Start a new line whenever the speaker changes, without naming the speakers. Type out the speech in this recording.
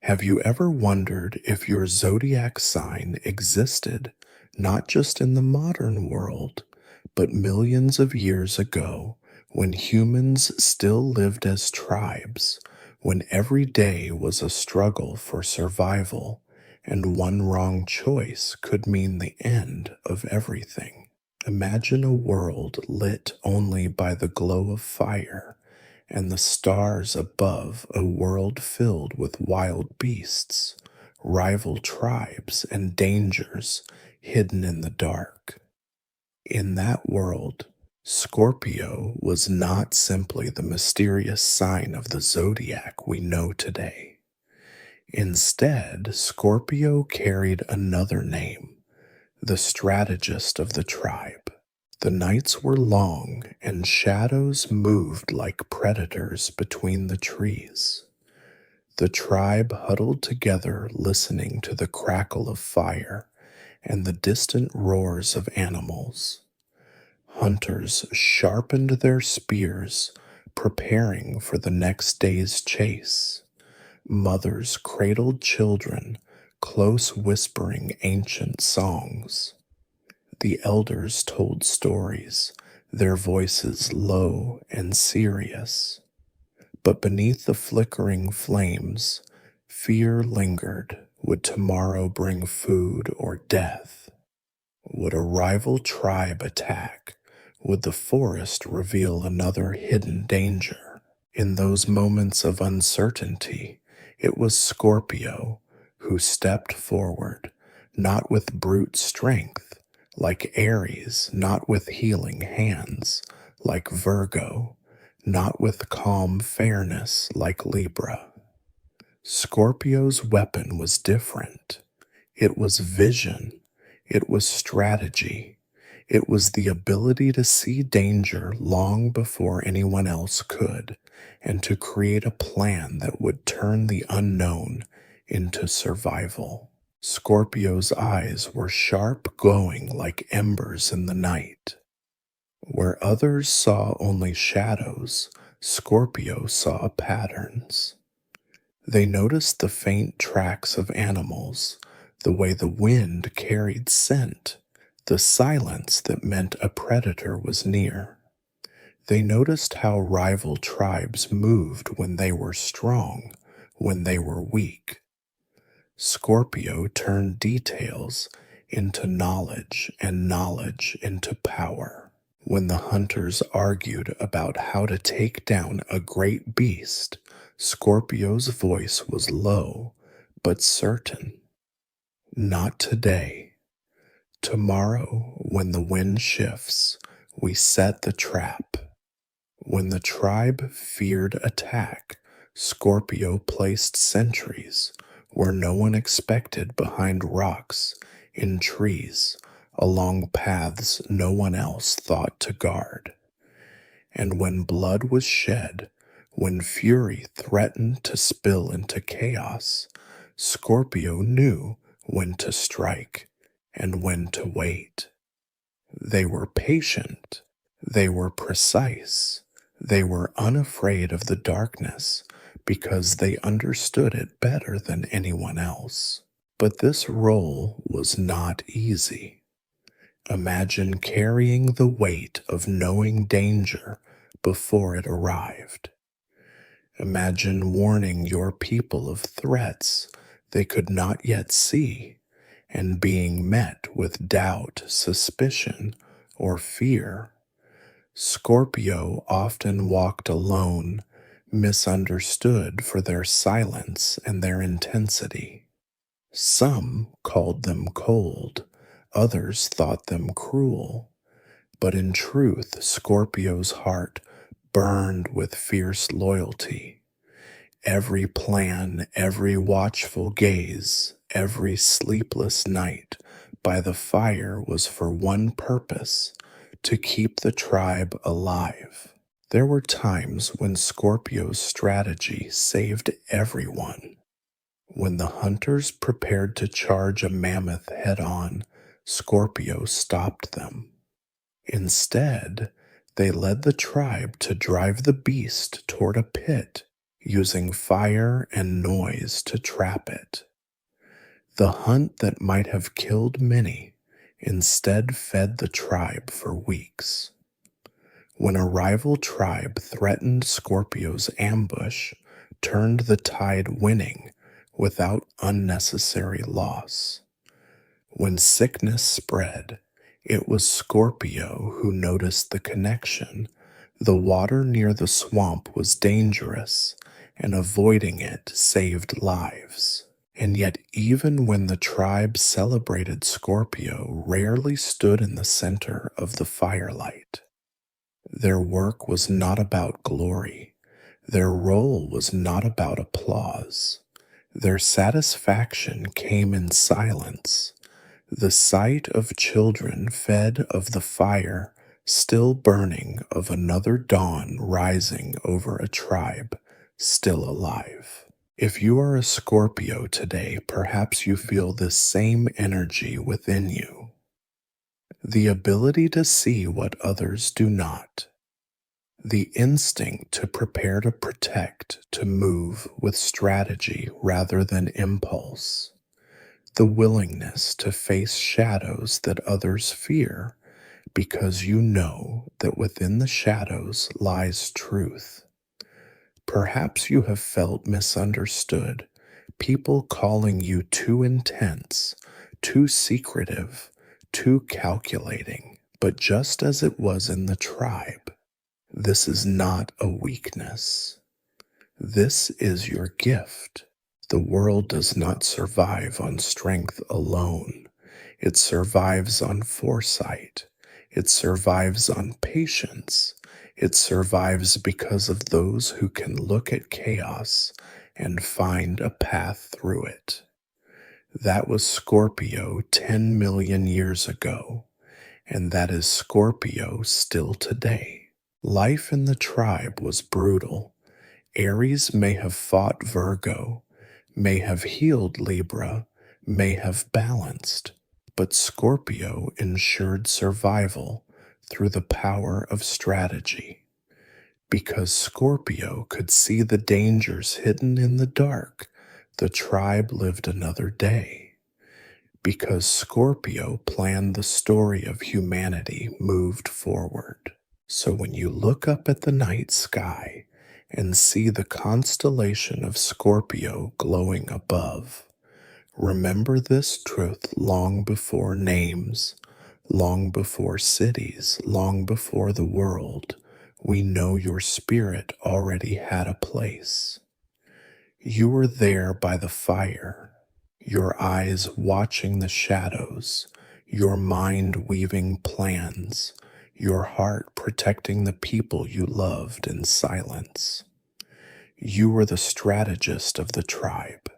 Have you ever wondered if your zodiac sign existed not just in the modern world, but millions of years ago when humans still lived as tribes, when every day was a struggle for survival and one wrong choice could mean the end of everything? Imagine a world lit only by the glow of fire and the stars above, a world filled with wild beasts, rival tribes, and dangers hidden in the dark. In that world, Scorpio was not simply the mysterious sign of the zodiac we know today. Instead, Scorpio carried another name, the strategist of the tribe. The nights were long, and shadows moved like predators between the trees. The tribe huddled together, listening to the crackle of fire and the distant roars of animals. Hunters sharpened their spears, preparing for the next day's chase. Mothers cradled children, close whispering ancient songs. The elders told stories, their voices low and serious. But beneath the flickering flames, fear lingered. Would tomorrow bring food or death? Would a rival tribe attack? Would the forest reveal another hidden danger? In those moments of uncertainty, it was Scorpio who stepped forward, not with brute strength, like Aries, not with healing hands, like Virgo, not with calm fairness, like Libra. Scorpio's weapon was different. It was vision. It was strategy. It was the ability to see danger long before anyone else could, and to create a plan that would turn the unknown into survival. Scorpio's eyes were sharp, glowing like embers in the night. Where others saw only shadows, Scorpio saw patterns. They noticed the faint tracks of animals, the way the wind carried scent, the silence that meant a predator was near. They noticed how rival tribes moved when they were strong, when they were weak. Scorpio turned details into knowledge and knowledge into power. When the hunters argued about how to take down a great beast, Scorpio's voice was low but certain. Not today. Tomorrow, when the wind shifts, we set the trap. When the tribe feared attack, Scorpio placed sentries where no one expected, behind rocks, in trees, along paths no one else thought to guard. And when blood was shed, when fury threatened to spill into chaos, Scorpio knew when to strike and when to wait. They were patient. They were precise. They were unafraid of the darkness because they understood it better than anyone else. But this role was not easy. Imagine carrying the weight of knowing danger before it arrived. Imagine warning your people of threats they could not yet see and being met with doubt, suspicion, or fear. Scorpio often walked alone, misunderstood for their silence and their intensity. Some called them cold, others thought them cruel, but in truth, Scorpio's heart burned with fierce loyalty. Every plan, every watchful gaze, every sleepless night by the fire was for one purpose: to keep the tribe alive. There were times when Scorpio's strategy saved everyone. When the hunters prepared to charge a mammoth head-on, Scorpio stopped them. Instead, they led the tribe to drive the beast toward a pit using fire and noise to trap it. The hunt that might have killed many instead fed the tribe for weeks. When a rival tribe threatened Scorpio's ambush, turned the tide winning without unnecessary loss. When sickness spread, it was Scorpio who noticed the connection. The water near the swamp was dangerous, and avoiding it saved lives. And yet, even when the tribe celebrated, Scorpio rarely stood in the center of the firelight. Their work was not about glory. Their role was not about applause. Their satisfaction came in silence. The sight of children fed of the fire still burning, of another dawn rising over a tribe still alive. If you are a Scorpio today, perhaps you feel this same energy within you. The ability to see what others do not. The instinct to prepare to protect, to move with strategy rather than impulse. The willingness to face shadows that others fear, because you know that within the shadows lies truth. Perhaps you have felt misunderstood, people calling you too intense, too secretive, too calculating. But just as it was in the tribe, this is not a weakness. This is your gift. The world does not survive on strength alone. It survives on foresight. It survives on patience. It survives because of those who can look at chaos and find a path through it. That was Scorpio 10 million years ago, and that is Scorpio still today. Life in the tribe was brutal. Aries may have fought Virgo, may have healed Libra, may have balanced, but Scorpio ensured survival through the power of strategy. Because Scorpio could see the dangers hidden in the dark, the tribe lived another day. Because Scorpio planned the story of humanity moved forward. So when you look up at the night sky and see the constellation of Scorpio glowing above, remember this truth long before names, long before cities, long before the world. We know your spirit already had a place. You were there by the fire, your eyes watching the shadows, your mind weaving plans, your heart protecting the people you loved in silence. You were the strategist of the tribe,